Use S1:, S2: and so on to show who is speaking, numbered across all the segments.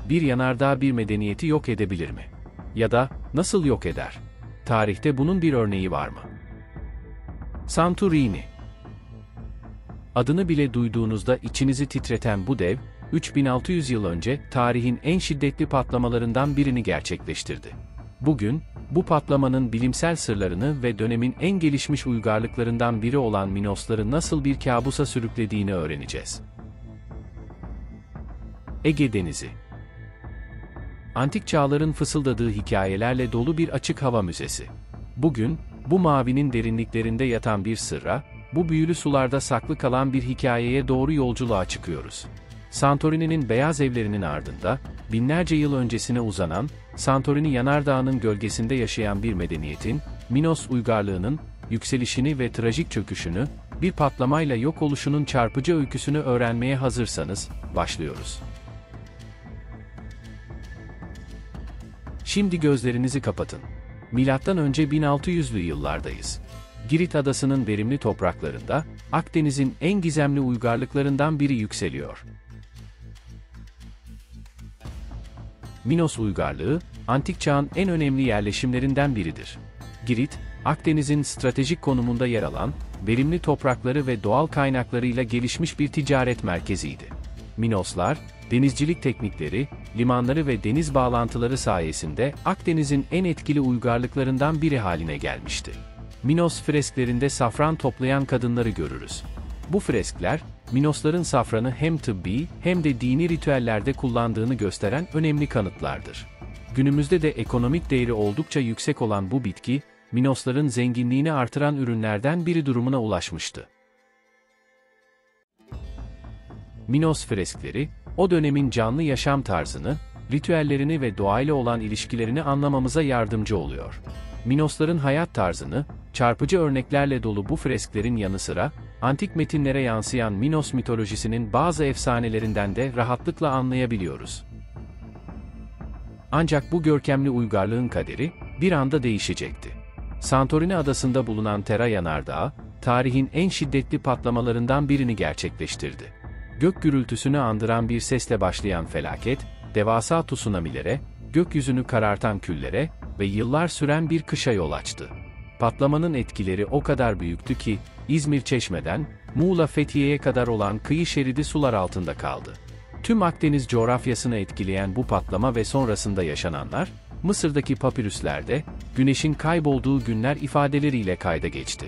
S1: Bir yanardağ bir medeniyeti yok edebilir mi? Ya da nasıl yok eder? Tarihte bunun bir örneği var mı? Santorini. Adını bile duyduğunuzda içinizi titreten bu dev, 3600 yıl önce tarihin en şiddetli patlamalarından birini gerçekleştirdi. Bugün, bu patlamanın bilimsel sırlarını ve dönemin en gelişmiş uygarlıklarından biri olan Minosları nasıl bir kabusa sürüklediğini öğreneceğiz. Ege Denizi. Antik çağların fısıldadığı hikayelerle dolu bir açık hava müzesi. Bugün, bu mavinin derinliklerinde yatan bir sırra, bu büyülü sularda saklı kalan bir hikayeye doğru yolculuğa çıkıyoruz. Santorini'nin beyaz evlerinin ardında, binlerce yıl öncesine uzanan, Santorini Yanardağı'nın gölgesinde yaşayan bir medeniyetin, Minos uygarlığının, yükselişini ve trajik çöküşünü, bir patlamayla yok oluşunun çarpıcı öyküsünü öğrenmeye hazırsanız, başlıyoruz. Şimdi gözlerinizi kapatın. Milattan önce 1600'lü yıllardayız. Girit Adası'nın verimli topraklarında, Akdeniz'in en gizemli uygarlıklarından biri yükseliyor. Minos uygarlığı, antik çağın en önemli yerleşimlerinden biridir. Girit, Akdeniz'in stratejik konumunda yer alan, verimli toprakları ve doğal kaynaklarıyla gelişmiş bir ticaret merkeziydi. Minoslar, denizcilik teknikleri, limanları ve deniz bağlantıları sayesinde Akdeniz'in en etkili uygarlıklarından biri haline gelmişti. Minos fresklerinde safran toplayan kadınları görürüz. Bu freskler, Minosların safranı hem tıbbi hem de dini ritüellerde kullandığını gösteren önemli kanıtlardır. Günümüzde de ekonomik değeri oldukça yüksek olan bu bitki, Minosların zenginliğini artıran ürünlerden biri durumuna ulaşmıştı. Minos freskleri, o dönemin canlı yaşam tarzını, ritüellerini ve doğayla olan ilişkilerini anlamamıza yardımcı oluyor. Minosların hayat tarzını, çarpıcı örneklerle dolu bu fresklerin yanı sıra, antik metinlere yansıyan Minos mitolojisinin bazı efsanelerinden de rahatlıkla anlayabiliyoruz. Ancak bu görkemli uygarlığın kaderi, bir anda değişecekti. Santorini adasında bulunan Tera Yanardağı, tarihin en şiddetli patlamalarından birini gerçekleştirdi. Gök gürültüsünü andıran bir sesle başlayan felaket, devasa tsunamilere, gökyüzünü karartan küllere ve yıllar süren bir kışa yol açtı. Patlamanın etkileri o kadar büyüktü ki, İzmir Çeşme'den, Muğla Fethiye'ye kadar olan kıyı şeridi sular altında kaldı. Tüm Akdeniz coğrafyasını etkileyen bu patlama ve sonrasında yaşananlar, Mısır'daki papirüslerde, güneşin kaybolduğu günler ifadeleriyle kayda geçti.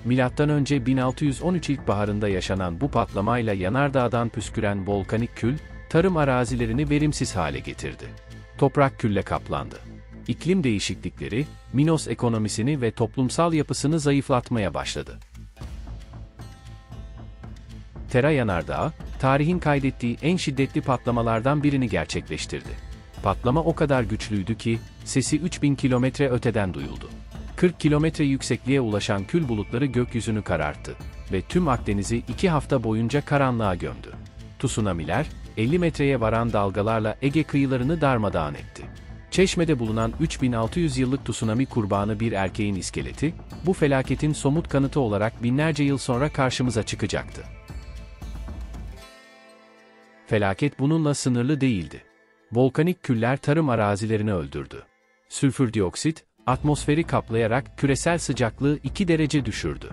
S1: Milattan önce 1613 ilkbaharında yaşanan bu patlamayla yanardağdan püsküren volkanik kül, tarım arazilerini verimsiz hale getirdi. Toprak külle kaplandı. İklim değişiklikleri, Minos ekonomisini ve toplumsal yapısını zayıflatmaya başladı. Tera Yanardağı, tarihin kaydettiği en şiddetli patlamalardan birini gerçekleştirdi. Patlama o kadar güçlüydü ki, sesi 3000 kilometre öteden duyuldu. 40 kilometre yüksekliğe ulaşan kül bulutları gökyüzünü kararttı ve tüm Akdeniz'i 2 hafta boyunca karanlığa gömdü. Tsunamiler, 50 metreye varan dalgalarla Ege kıyılarını darmadağın etti. Çeşme'de bulunan 3600 yıllık tsunami kurbanı bir erkeğin iskeleti, bu felaketin somut kanıtı olarak binlerce yıl sonra karşımıza çıkacaktı. Felaket bununla sınırlı değildi. Volkanik küller tarım arazilerini öldürdü. Sülfür dioksit, atmosferi kaplayarak küresel sıcaklığı 2 derece düşürdü.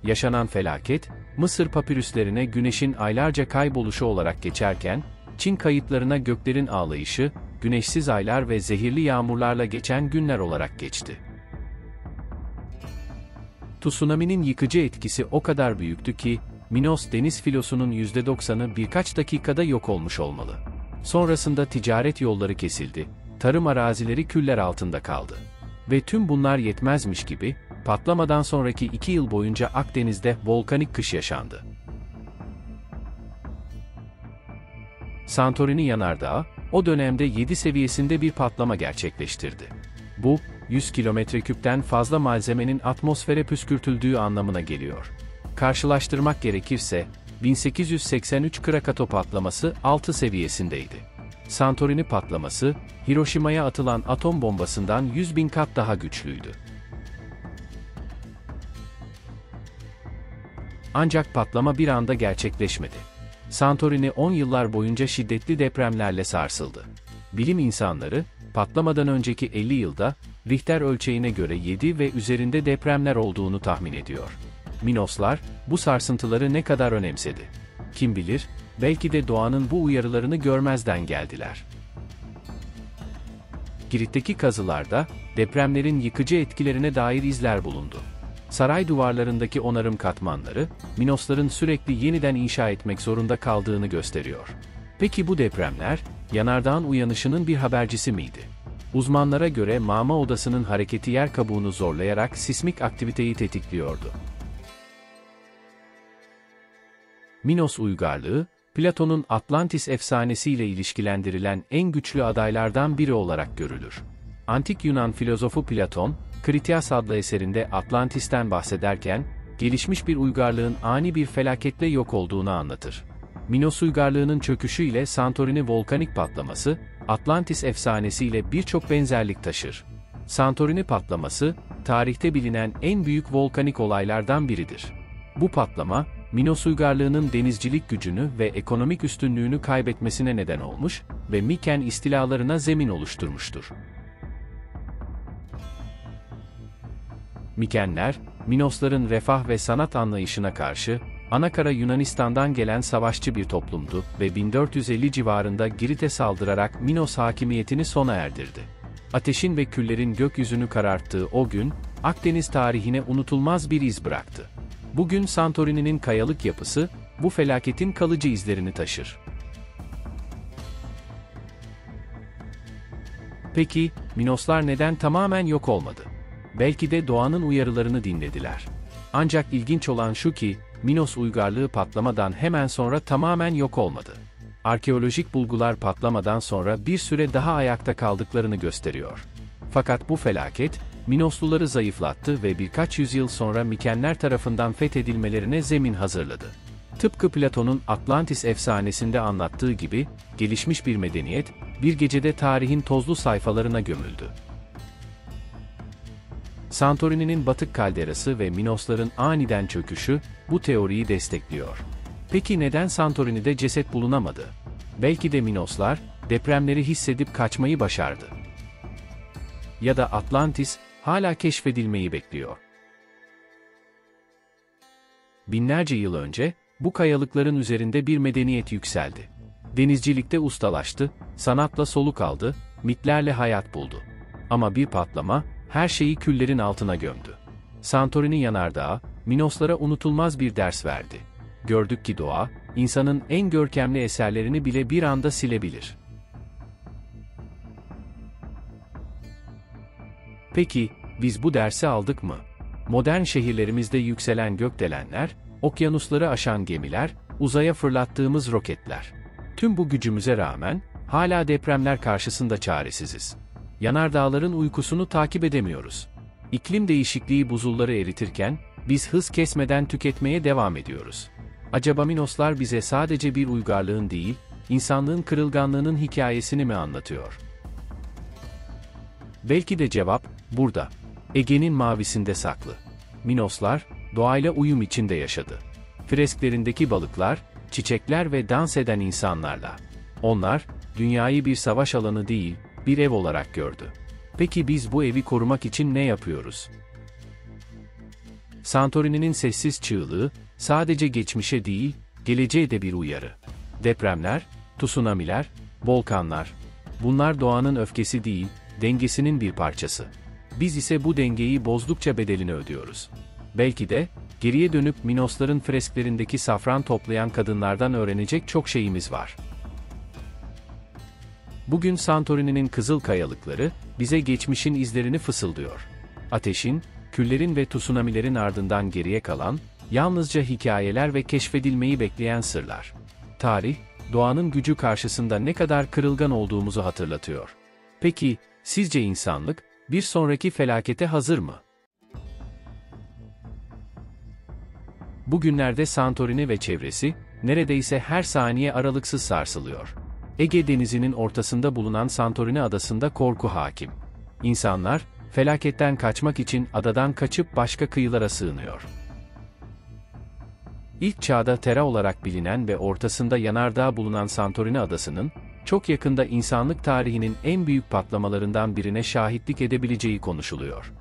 S1: Yaşanan felaket, Mısır papirüslerine güneşin aylarca kayboluşu olarak geçerken, Çin kayıtlarına göklerin ağlayışı, güneşsiz aylar ve zehirli yağmurlarla geçen günler olarak geçti. Tsunami'nin yıkıcı etkisi o kadar büyüktü ki, Minos deniz filosunun %90'ı birkaç dakikada yok olmuş olmalı. Sonrasında ticaret yolları kesildi, tarım arazileri küller altında kaldı. Ve tüm bunlar yetmezmiş gibi, patlamadan sonraki 2 yıl boyunca Akdeniz'de volkanik kış yaşandı. Santorini Yanardağı, o dönemde 7 seviyesinde bir patlama gerçekleştirdi. Bu, 100 kilometreküpten fazla malzemenin atmosfere püskürtüldüğü anlamına geliyor. Karşılaştırmak gerekirse, 1883 Krakatoa patlaması 6 seviyesindeydi. Santorini patlaması, Hiroşima'ya atılan atom bombasından 100.000 kat daha güçlüydü. Ancak patlama bir anda gerçekleşmedi. Santorini 10 yıllar boyunca şiddetli depremlerle sarsıldı. Bilim insanları, patlamadan önceki 50 yılda, Richter ölçeğine göre 7 ve üzerinde depremler olduğunu tahmin ediyor. Minoslar, bu sarsıntıları ne kadar önemsedi? Kim bilir, belki de doğanın bu uyarılarını görmezden geldiler. Girit'teki kazılarda, depremlerin yıkıcı etkilerine dair izler bulundu. Saray duvarlarındaki onarım katmanları, Minosların sürekli yeniden inşa etmek zorunda kaldığını gösteriyor. Peki bu depremler, yanardağın uyanışının bir habercisi miydi? Uzmanlara göre mağma odasının hareketi yer kabuğunu zorlayarak sismik aktiviteyi tetikliyordu. Minos uygarlığı, Platon'un Atlantis efsanesiyle ilişkilendirilen en güçlü adaylardan biri olarak görülür. Antik Yunan filozofu Platon, Kritias adlı eserinde Atlantis'ten bahsederken, gelişmiş bir uygarlığın ani bir felaketle yok olduğunu anlatır. Minos uygarlığının çöküşüyle Santorini volkanik patlaması, Atlantis efsanesiyle birçok benzerlik taşır. Santorini patlaması, tarihte bilinen en büyük volkanik olaylardan biridir. Bu patlama, Minos uygarlığının denizcilik gücünü ve ekonomik üstünlüğünü kaybetmesine neden olmuş ve Miken istilalarına zemin oluşturmuştur. Mikenler, Minosların refah ve sanat anlayışına karşı, anakara Yunanistan'dan gelen savaşçı bir toplumdu ve 1450 civarında Girit'e saldırarak Minos hakimiyetini sona erdirdi. Ateşin ve küllerin gökyüzünü kararttığı o gün, Akdeniz tarihine unutulmaz bir iz bıraktı. Bugün Santorini'nin kayalık yapısı, bu felaketin kalıcı izlerini taşır. Peki, Minoslar neden tamamen yok olmadı? Belki de doğanın uyarılarını dinlediler. Ancak ilginç olan şu ki, Minos uygarlığı patlamadan hemen sonra tamamen yok olmadı. Arkeolojik bulgular patlamadan sonra bir süre daha ayakta kaldıklarını gösteriyor. Fakat bu felaket, Minosluları zayıflattı ve birkaç yüzyıl sonra Mikenler tarafından fethedilmelerine zemin hazırladı. Tıpkı Platon'un Atlantis efsanesinde anlattığı gibi, gelişmiş bir medeniyet, bir gecede tarihin tozlu sayfalarına gömüldü. Santorini'nin batık kalderası ve Minosların aniden çöküşü, bu teoriyi destekliyor. Peki neden Santorini'de ceset bulunamadı? Belki de Minoslar, depremleri hissedip kaçmayı başardı. Ya da Atlantis, hala keşfedilmeyi bekliyor. Binlerce yıl önce, bu kayalıkların üzerinde bir medeniyet yükseldi. Denizcilikte ustalaştı, sanatla soluk aldı, mitlerle hayat buldu. Ama bir patlama, her şeyi küllerin altına gömdü. Santorini yanardağı, Minoslara unutulmaz bir ders verdi. Gördük ki doğa, insanın en görkemli eserlerini bile bir anda silebilir. Peki, biz bu dersi aldık mı? Modern şehirlerimizde yükselen gökdelenler, okyanusları aşan gemiler, uzaya fırlattığımız roketler. Tüm bu gücümüze rağmen, hala depremler karşısında çaresiziz. Yanardağların uykusunu takip edemiyoruz. İklim değişikliği buzulları eritirken, biz hız kesmeden tüketmeye devam ediyoruz. Acaba Minoslar bize sadece bir uygarlığın değil, insanlığın kırılganlığının hikayesini mi anlatıyor? Belki de cevap, burada. Ege'nin mavisinde saklı. Minoslar, doğayla uyum içinde yaşadı. Fresklerindeki balıklar, çiçekler ve dans eden insanlarla. Onlar, dünyayı bir savaş alanı değil, bir ev olarak gördü. Peki biz bu evi korumak için ne yapıyoruz? Santorini'nin sessiz çığlığı, sadece geçmişe değil, geleceğe de bir uyarı. Depremler, tsunamiler, volkanlar. Bunlar doğanın öfkesi değil, dengesinin bir parçası. Biz ise bu dengeyi bozdukça bedelini ödüyoruz. Belki de, geriye dönüp Minosların fresklerindeki safran toplayan kadınlardan öğrenecek çok şeyimiz var. Bugün Santorini'nin kızıl kayalıkları, bize geçmişin izlerini fısıldıyor. Ateşin, küllerin ve tsunamilerin ardından geriye kalan, yalnızca hikayeler ve keşfedilmeyi bekleyen sırlar. Tarih, doğanın gücü karşısında ne kadar kırılgan olduğumuzu hatırlatıyor. Peki, sizce insanlık, bir sonraki felakete hazır mı? Bugünlerde Santorini ve çevresi, neredeyse her saniye aralıksız sarsılıyor. Ege Denizi'nin ortasında bulunan Santorini adasında korku hakim. İnsanlar, felaketten kaçmak için adadan kaçıp başka kıyılara sığınıyor. İlk çağda Terra olarak bilinen ve ortasında yanardağ bulunan Santorini adasının, çok yakında insanlık tarihinin en büyük patlamalarından birine şahitlik edebileceği konuşuluyor.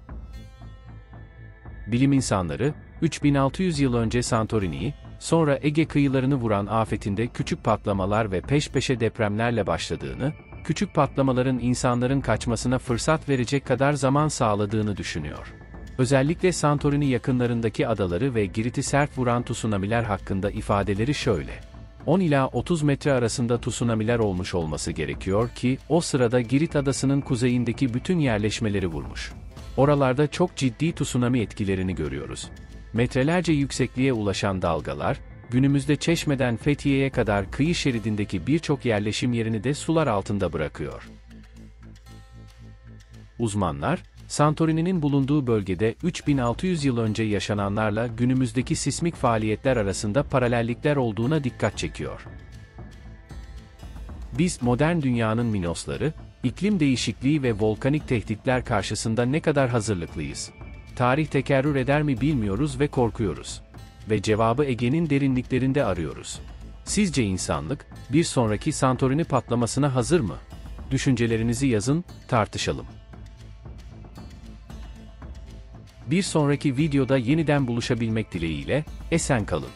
S1: Bilim insanları, 3600 yıl önce Santorini'yi, sonra Ege kıyılarını vuran afetinde küçük patlamalar ve peş peşe depremlerle başladığını, küçük patlamaların insanların kaçmasına fırsat verecek kadar zaman sağladığını düşünüyor. Özellikle Santorini yakınlarındaki adaları ve Girit'i sert vuran tsunamiler hakkında ifadeleri şöyle: 10 ila 30 metre arasında tsunamiler olmuş olması gerekiyor ki, o sırada Girit adasının kuzeyindeki bütün yerleşmeleri vurmuş. Oralarda çok ciddi tsunami etkilerini görüyoruz. Metrelerce yüksekliğe ulaşan dalgalar, günümüzde Çeşme'den Fethiye'ye kadar kıyı şeridindeki birçok yerleşim yerini de sular altında bırakıyor. Uzmanlar, Santorini'nin bulunduğu bölgede 3600 yıl önce yaşananlarla günümüzdeki sismik faaliyetler arasında paralellikler olduğuna dikkat çekiyor. Biz modern dünyanın Minosları, iklim değişikliği ve volkanik tehditler karşısında ne kadar hazırlıklıyız? Tarih tekerrür eder mi bilmiyoruz ve korkuyoruz. Ve cevabı Ege'nin derinliklerinde arıyoruz. Sizce insanlık, bir sonraki Santorini patlamasına hazır mı? Düşüncelerinizi yazın, tartışalım. Bir sonraki videoda yeniden buluşabilmek dileğiyle, esen kalın.